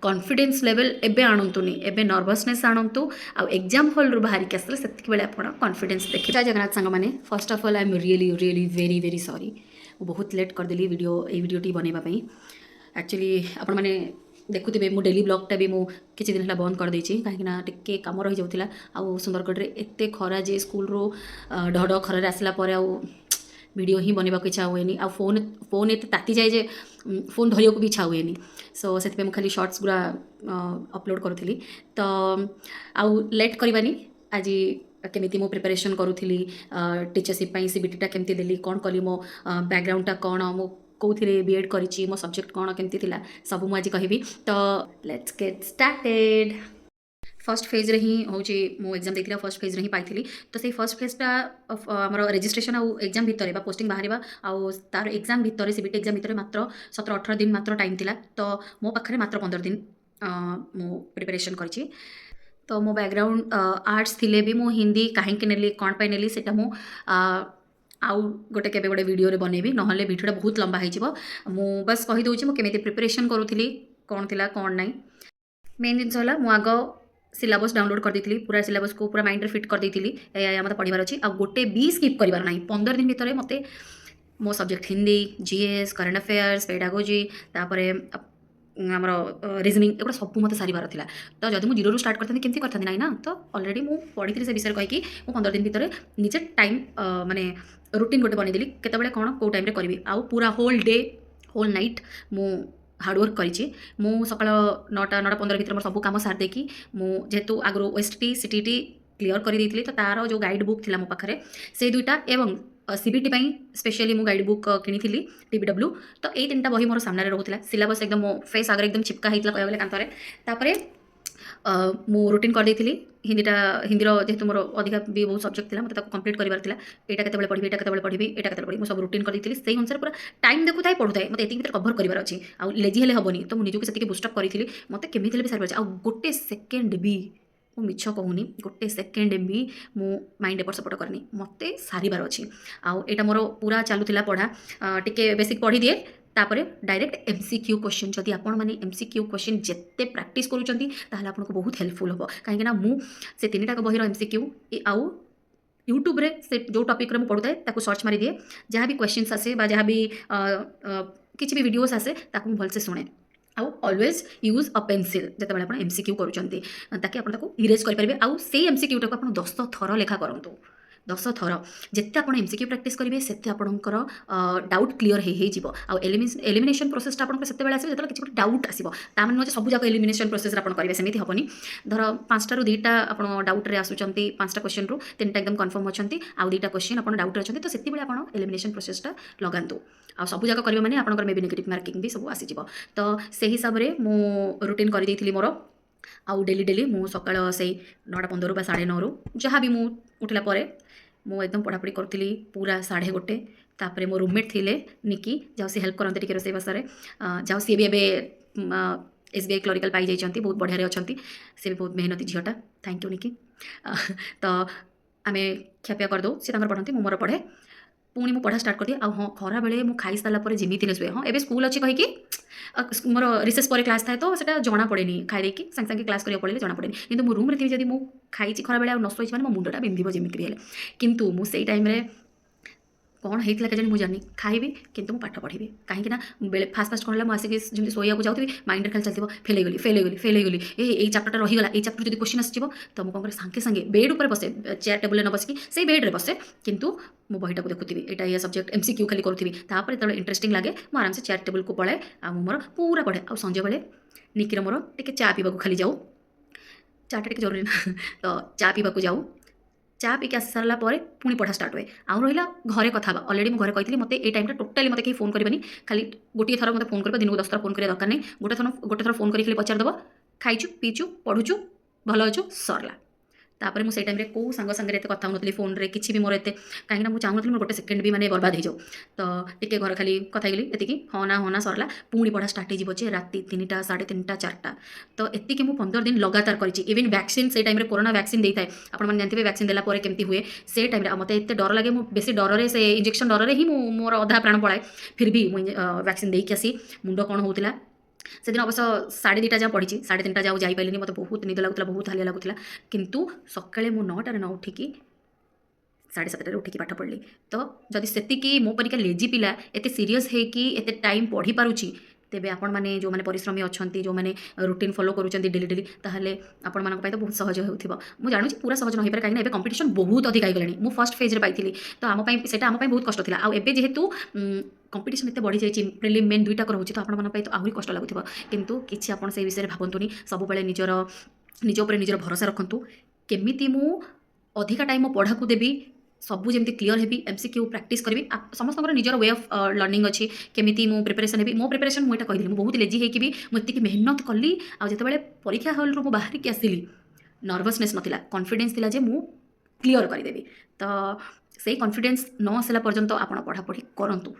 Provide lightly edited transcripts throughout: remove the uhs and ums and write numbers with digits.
Confidence level एबे आणंतुनी एबे nervousness आणंतु आ exam hall रु बाहर के आसले सेतिक बेले आपण कॉन्फिडेंस देखि जय जगन्नाथ संग माने first of all I am really really very very sorry बहुत लेट कर देली वीडियो ए वीडियोटी बनैबा पई एक्चुअली आपण माने देखुथिबे मु डेली ब्लॉगटा भी मु किछि दिन हला बंद कर देछि काहे ना टिके काम रहि जाउथिला आ सुंदरगढ़ रे एते खरा जे स्कूल रो ढड खरा रे आसला परे आ वीडियो ही बनवा इच्छा हुए आ फोन फोन एत ताती जाए जे फोन धरिया को भी इच्छा हुए सो से खाली शॉर्ट्स गुरा अपलोड करूली तो आउ लेट करवानी आज केमी मो प्रिपरेशन करूली टीचरशिप सीबीटीटा केमती देली कौन कली मो बैकग्राउंडटा कौन मो कौन बीएड करी मो सब्जेक्ट कौन केमती थिला सब मुझे कहि तो let's get started first phase रे ही हूँ मो एग्जाम देखा फर्स्ट फेज रे ही पाई तो से फर्स्ट फेजटा आमर रेजिस्ट्रेशन आउ एग्जाम भितर पोस्टिंग बाहर आउ तार एग्जाम भितर सीबीटी एग्जाम भितर मात्र 17-18 दिन मात्र टाइम थिला तो मो पाखे मात्र 15 दिन मो प्रिपरेशन करी तो मो बैकग्राउंड आर्ट्स थिले भी मो हिंदी कहीं नेली कौन पाई नेली सेटा मो आउ गोटे केबे गोटे वीडियो रे बनैबी नहले वीडियोटा बहुत लंबा हो मु बस कही दूची मो केमिति प्रिपरेशन करूथली कौन थिला कौन नहीं मेन जिनस होला मु आगो सिलेबस डाउनलोड कर देती पूरा सिलेबस को पूरा माइंड रे फिट कर देती मत पढ़ार अच्छी आ गोटे भी स्किप करार ना 15 दिन भितर मत मो subject Hindi GS current affairs pedagogy तापर आमर रिजनिंग एगुड़ा सब मत सारिबार था तो जब मुझे जीरो स्टार्ट करते केमती करते ना तो अलरेडी मुझे पढ़ी से विषय कहीकि 15 दिन भितर निजे टाइम माने रुटीन गोटे बनईदेली केतबेले कौन कौ टाइम करी आउ पूरा होल डे होल नाइट मु हार्डवर्क करी मु सकाल 9टा 15 भर सब कम सार देकी जेहेतु आगु ओएसटी सीटीटी क्लीयर कर देती तो तार जो गाइड बुक थी मो पाखे से दुईटा एवं सीबीटी स्पेशली मु गाइड बुक किनी टीबीडब्ल्यू तो ये 3टा बही मोर सामने रोला सिलेबस एकदम मो फेस आगे एकदम चिपका होता कह गले कांतरे तापर मु रूटीन कर देती हिंदीर जेहेतु मोर अधिका भी बहुत सब्जेक्ट था मतलब कंप्लीट करार था यहाँ केतबेले पढ़ी यहाँ केतबेले पढ़ी यहाँ केतबेले पढ़ी सब रूटीन कर देती से अनुसार पूरा टाइम देखु थाए पढ़ुए मतलब ये भर कभर करार अच्छी आउ लेजी हेले हेनी तो मुझे से बुस्टअप करी मत केमी भी सारी आ गोटे सेकेंड भी मु मिछ कहूनी गोटे सेकेंड भी मु माइंड एपट सेपट करनी मत सारिबार अच्छी आउ यहाँ मोर पूरा चलूला पढ़ा टिके बेसिक पढ़ी दिए तापर डायरेक्ट एमसीक्यू क्वेश्चन जदि आपण माने एमसीक्यू क्वेश्चन जिते प्रैक्टिस करूचंती ताहले आपनको बहुत हेल्पफुल हो कहीं मु से 3टा बहिर एमसीक्यू आउ यूट्यूब रे से जो टॉपिक रे मु पढ़ुଥାଏ ताको सर्च मारी दिए जहाँ भी क्वेश्चंस आसे बा जहाँ भी किसी भी वीडियोस आसे ताको भल से सुने आउ ऑलवेज यूज अ पेंसिल जिते आप एमसीक्यू करूचंती ताकि आप इरेज करेंगे आउ से एमसीक्यूटा को आप 10 थर लेखा करूँ 10 थर जिते आप एमसीक्यू प्रैक्टिस करेंगे से आपंकर डाउट क्लीयर हो एलिमिनेशन प्रोसेसटा आपको से आसे जो किसी डाउट आसो ताने नुहे सब जाक एलिमिनेशन प्रोसेस करेंगे सेमती हेनी धर 5टारू 2टा आप डाउट रे आसुँच 5टा क्वेश्चन रू 3टा एकदम कन्फर्म अच्छी आउ 2टा क्वेश्चन आप डाउट अच्छे तो से आप एलिमिनेशन प्रोसेसटा लगातु आ सब जाक करेंगे मैंने आपंकर मे बी नेगेटिव मार्किंग भी सब आसीज तो से हिसाब से मु रूटीन कर देती मोर आउ डेली डेली मु सकाळ से 9:15 बा 9:30 जहाँ भी मु उठला परे मु एकदम पढ़ापढ़ी करी पूरा 1:30 तापर मो रूममेट थिले निकी जाओ सी हेल्प करते टे रोसे बसारे जाओ सी भी एसबीआई क्लरिकल पाई जाइछंती बहुत बढ़िया अच्छा सी भी बहुत मेहनती झीटा थैंक यू निकी तो आम खियापिया करदे सी पढ़ती मु मोर पढ़े पुणी मु पढ़ा स्टार्ट कर दिए हाँ खरा बेले मु खाई सारापर जमी शुए हाँ एवं स्कूल अच्छी कहीकि मोर रिसेस पर क्लास थाए तो सेटा जना पड़े खाई देकी सागे सागे क्लास करा पड़े जना पड़े किंतु मो रूम रे थी जब मु खाई खरा बेले न शोची मो मुंडटा बिंधिब जमी भी किंतु मु से टाइम रे कौन होता के मुझे जानी खाइबी किंतु मु पाठ पढ़ी कहीं बेले फास्ट फास्ट कौन मुझे जमी शोया जाऊँगी माइंड खाली चलती फेल गली ये चैप्टर रहीगला ये चैप्टर जो क्वेश्चन आसो तो मुझे कौन सागे सागे बेड उपर बसे चेयर टेबल न बसिकी से बेड्रे बसे किंतु मो बहीटा को देखुथी यहाँ ये सब्जेक्ट एमसीक्यू खाली करूथी जो इंटरेस्टिंग लगे मुझे आराम से चेयर टेबल को पलाए आ मोर पूरा पढ़े आ संजे बेले निकिर मोर टे चा पीवा खाली जाऊ चाटा टे जरूरी ना तो चा पीवा जाऊ चा पीके आसी सारा पुणी पढ़ा स्टार्ट हुए आउ रहा घरे कथा अलरेडी मुझे कही मत ये टाइम टोटाली मत फोन करनी खाली गोटे थर मत फोन कर दिन को 10 थर फोन कर दरकार नहीं गोटे थर फोन कर पचारदेव खाइचु पीचु पढ़ुचु भल अच्छु सरला तापर मुझे टाइम कौ सांग सांगे कथा होनी फोन रे किसी भी मोर एत कहीं मुझे चाहूँ मोर गोटे सेकेंड भी माने बर्बाद हो जाऊ तो टिके घर खाली कथा गली एति हाँ ना सरला पुणी पढ़ा स्टार्ट हो राति 3टा 3:30 4टा तो एति मु 15 दिन लगातार करी इवन वैक्सीन से टाइम कोरोना वैक्सीन देता है आपने जानते वैक्सीन देला केमती हुए से टाइम मत एत डर लगे मुझे बेसी डर से इंजेक्शन डर ही मोर अधा प्राण पलाए फिर भी मुझे वैक्सीन देकी आसी मुंड कौन होता ସେଦିନ ଅବଶ୍ୟ 2:30 ଯାଏଁ ପଢ଼ିଛି, 3:30 ଯାଏଁ ଆଉ ଯାଇପାରିଲିନି, ମୋତେ ବହୁତ ନିଦ ଲାଗୁଥିଲା, ବହୁତ ହାଲିଆ ଲାଗୁଥିଲା। କିନ୍ତୁ ସକାଳେ ମୁଁ 9ଟାରେ ନ ଉଠିକି 7:30ରେ ଉଠିକି ପାଠ ପଢ଼ିଲି। ତ ଯଦି ସେତିକି ମୋ ପରିକା ଲେଜି ପିଲା ଏତେ ସିରିୟସ୍ ହେଇକି ଏତେ ଟାଇମ୍ ପଢ଼ିପାରୁଛି, ତେବେ ଆପଣମାନେ ଯେଉଁମାନେ ପରିଶ୍ରମୀ ଅଛନ୍ତି, ଯେଉଁମାନେ ରୁଟିନ୍ ଫଲୋ କରୁଛନ୍ତି ଡେଲି ଡେଲି, ତାହେଲେ ଆପଣମାନଙ୍କ ପାଇଁ ତ ବହୁତ ସହଜ ହେଉଥିବ। ମୁଁ ଜାଣୁଛି ପୁରା ସହଜ ନ ହେଇପାରେ, କାହିଁକିନା ଏବେ କମ୍ପିଟିସନ୍ ବହୁତ ଅଧିକ ହେଇଗଲାଣି। ମୁଁ ଫର୍ଷ୍ଟ ଫେଜ୍ରେ ପାଇଥିଲି, ତ ସେଇଟା ଆମ ପାଇଁ ବହୁତ କଷ୍ଟ ଥିଲା। ଆଉ ଏବେ ଯେହେତୁ କମ୍ପିଟିସନ୍ ଏତେ ବଢ଼ିଯାଇଛି, ପ୍ରିଲିମ୍ ମେନ୍ ଦୁଇଟାକ ରହୁଛି, ତ ଆପଣମାନଙ୍କ ପାଇଁ ତ ଆହୁରି କଷ୍ଟ ଲାଗୁଥିବ। କିନ୍ତୁ କିଛି ଆପଣ ସେଇ ବିଷୟରେ ଭାବନ୍ତୁନି। ସବୁବେଳେ ନିଜ ଉପରେ ନିଜର ଭରସା ରଖନ୍ତୁ। କେମିତି ମୁଁ ଅଧିକା ଟାଇମ୍ ମୋ ପଢ଼ାକୁ ଦେବି, ସବୁ ଯେମିତି କ୍ଲିୟର ହେବି, MCQ ପ୍ରାକ୍ଟିସ୍ କରିବି। ସମସ୍ତଙ୍କର ନିଜର ୱେ ଅଫ୍ ଲର୍ଣ୍ଣିଂ ଅଛି, କେମିତି ମୁଁ ପ୍ରିପାରେସନ୍ ହେବି। ମୋ ପ୍ରିପାରେସନ୍ ମୁଁ ଏଇଟା କହିଥିଲି, ମୁଁ ବହୁତ ଲେଜି ହେଇକି ବି ମୁଁ ଏତିକି ମେହନତ କଲି। ଆଉ ଯେତେବେଳେ ପରୀକ୍ଷା ହଲ୍ରୁ ମୁଁ ବାହାରିକି ଆସିଲି, ନର୍ଭସନେସ୍ ନଥିଲା, କନଫିଡେନ୍ସ ଥିଲା ଯେ ମୁଁ କ୍ଲିୟର କରିଦେବି। ତ ସେଇ କନଫିଡେନ୍ସ ନ ଆସିଲା ପର୍ଯ୍ୟନ୍ତ ଆପଣ ପଢ଼ାପଢ଼ି କରନ୍ତୁ।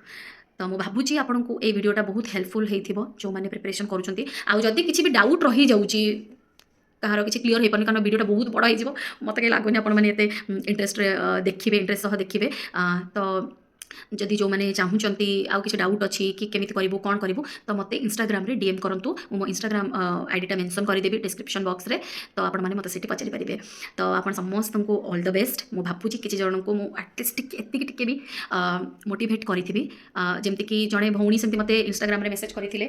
ତ ମୁଁ ଭାବୁଛି ଆପଣଙ୍କୁ ଏଇ ଭିଡ଼ିଓଟା ବହୁତ ହେଲ୍ପଫୁଲ୍ ହେଇଥିବ, ଯେଉଁମାନେ ପ୍ରିପାରେସନ୍ କରୁଛନ୍ତି। ଆଉ ଯଦି କିଛି ବି ଡାଉଟ୍ ରହିଯାଉଛି, କାହାର କିଛି କ୍ଲିୟର ହେଇପାରୁନି, କାରଣ ଭିଡ଼ିଓଟା ବହୁତ ବଡ଼ ହେଇଯିବ, ମୋତେ କାହିଁ ଲାଗୁନି ଆପଣମାନେ ଏତେ ଇଣ୍ଟରେଷ୍ଟରେ ଇଣ୍ଟରେଷ୍ଟ ସହ ଦେଖିବେ। ତ ଯଦି ଯେଉଁମାନେ ଚାହୁଁଛନ୍ତି ଆଉ କିଛି ଡାଉଟ୍ ଅଛି କି କେମିତି କରିବୁ, କ'ଣ କରିବୁ, ତ ମୋତେ ଇନଷ୍ଟାଗ୍ରାମରେ DM କରନ୍ତୁ। ମୁଁ ମୋ ଇନଷ୍ଟାଗ୍ରାମ ଆଇଡ଼ିଟା ମେନସନ୍ କରିଦେବି ଡିସ୍କ୍ରିପ୍ସନ୍ ବକ୍ସରେ, ତ ଆପଣମାନେ ମୋତେ ସେଠି ପଚାରିପାରିବେ। ତ ଆପଣ ସମସ୍ତଙ୍କୁ ଅଲ୍ ଦ ବେଷ୍ଟ। ମୁଁ ଭାବୁଛି କିଛି ଜଣଙ୍କୁ ମୁଁ ଆଟଲିଷ୍ଟ ଏତିକି ଟିକେ ବି ମୋଟିଭେଟ୍ କରିଥିବି। ଯେମିତିକି ଜଣେ ଭଉଣୀ ସେମିତି ମୋତେ ଇନଷ୍ଟାଗ୍ରାମରେ ମେସେଜ୍ କରିଥିଲେ,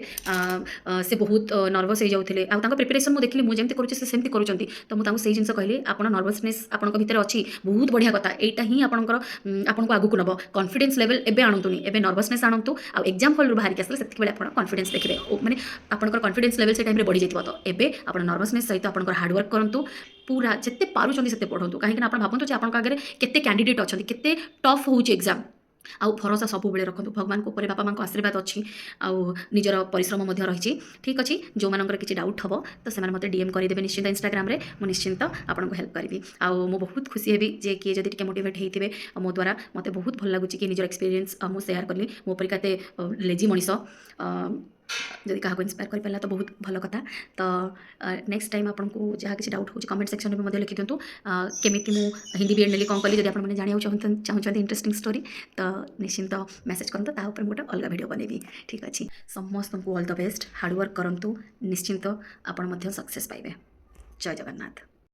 ସେ ବହୁତ ନର୍ଭସ୍ ହେଇଯାଉଥିଲେ, ଆଉ ତାଙ୍କ ପ୍ରିପାରେସନ୍ ମୁଁ ଦେଖିଲି, ମୁଁ ଯେମିତି କରୁଛି ସେ ସେମିତି କରୁଛନ୍ତି। ତ ମୁଁ ତାଙ୍କୁ ସେଇ ଜିନିଷ କହିଲି, ଆପଣ ନର୍ଭସନେସ୍ ଆପଣଙ୍କ ଭିତରେ ଅଛି, ବହୁତ ବଢ଼ିଆ କଥା, ଏଇଟା ହିଁ ଆପଣଙ୍କୁ ଆଗକୁ ନେବ। କନଫିଡେନ୍ସ ଲେଭେଲ୍ ଏବେ ଆଣନ୍ତୁନି, ଏବେ ନର୍ଭସନେସ୍ ଆଣନ୍ତୁ। ଆଉ ଏକ୍ଜାମ୍ ହଲ୍ରୁ ବାହାରିକି ଆସିଲେ ସେତିକିବେଳେ ଆପଣ କନଫିଡେନ୍ସ ଦେଖିବେ, ମାନେ ଆପଣଙ୍କର କନଫିଡେନ୍ସ ଲେଭେଲ୍ ସେ ଟାଇମ୍ରେ ବଢ଼ିଯାଇଥିବ। ତ ଏବେ ଆପଣ ନର୍ଭସନେସ୍ ସହିତ ଆପଣଙ୍କର ହାର୍ଡ଼ୱାର୍କ କରନ୍ତୁ, ପୁରା ଯେତେ ପାରୁଛନ୍ତି ସେତେ ପଢ଼ନ୍ତୁ। କାହିଁକିନା ଆପଣ ଭାବନ୍ତୁ ଯେ ଆପଣଙ୍କ ଆଗରେ କେତେ କ୍ୟାଣ୍ଡିଡେଟ୍ ଅଛନ୍ତି, କେତେ ଟଫ୍ ହେଉଛି ଏକ୍ଜାମ୍। ଆଉ ଭରସା ସବୁବେଳେ ରଖନ୍ତୁ, ଭଗବାନଙ୍କ ଉପରେ ବାପା ମାଆଙ୍କ ଆଶୀର୍ବାଦ ଅଛି, ଆଉ ନିଜର ପରିଶ୍ରମ ମଧ୍ୟ ରହିଛି। ଠିକ୍ ଅଛି, ଯେଉଁମାନଙ୍କର କିଛି ଡାଉଟ୍ ହେବ ତ ସେମାନେ ମୋତେ DM କରିଦେବେ ନିଶ୍ଚିନ୍ତ ଇନଷ୍ଟାଗ୍ରାମରେ, ମୁଁ ନିଶ୍ଚିନ୍ତ ଆପଣଙ୍କୁ ହେଲ୍ପ କରିବି। ଆଉ ମୁଁ ବହୁତ ଖୁସି ହେବି ଯେ କିଏ ଯଦି ଟିକେ ମୋଟିଭେଟ୍ ହେଇଥିବେ ମୋ ଦ୍ୱାରା। ମୋତେ ବହୁତ ଭଲ ଲାଗୁଛି କି ନିଜର ଏକ୍ସପିରିଏନ୍ସ ମୁଁ ସେୟାର କଲି। ମୋ ପରିକା ଏତେ ଲେଜି ମଣିଷ ଯଦି କାହାକୁ ଇନ୍ସପାୟାର କରିପାରିଲା ତ ବହୁତ ଭଲ କଥା। ତ ନେକ୍ସଟ ଟାଇମ୍ ଆପଣଙ୍କୁ ଯାହା କିଛି ଡାଉଟ୍ ହେଉଛି କମେଣ୍ଟ ସେକ୍ସନରେ ବି ମଧ୍ୟ ଲେଖିଦିଅନ୍ତୁ। କେମିତି ମୁଁ ହିନ୍ଦୀ B.Ed ନେଲି, କ'ଣ କଲି, ଯଦି ଆପଣମାନେ ଜାଣିବାକୁ ଚାହୁଁଛନ୍ତି ଇଣ୍ଟରେଷ୍ଟିଂ ଷ୍ଟୋରି, ତ ନିଶ୍ଚିନ୍ତ ମେସେଜ୍ କରନ୍ତୁ, ତା ଉପରେ ମୁଁ ଗୋଟେ ଅଲଗା ଭିଡ଼ିଓ ବନେଇବି। ଠିକ୍ ଅଛି, ସମସ୍ତଙ୍କୁ ଅଲ୍ ଦ ବେଷ୍ଟ, ହାର୍ଡ଼ୱାର୍କ କରନ୍ତୁ, ନିଶ୍ଚିନ୍ତ ଆପଣ ମଧ୍ୟ ସକ୍ସେସ୍ ପାଇବେ। ଜୟ ଜଗନ୍ନାଥ।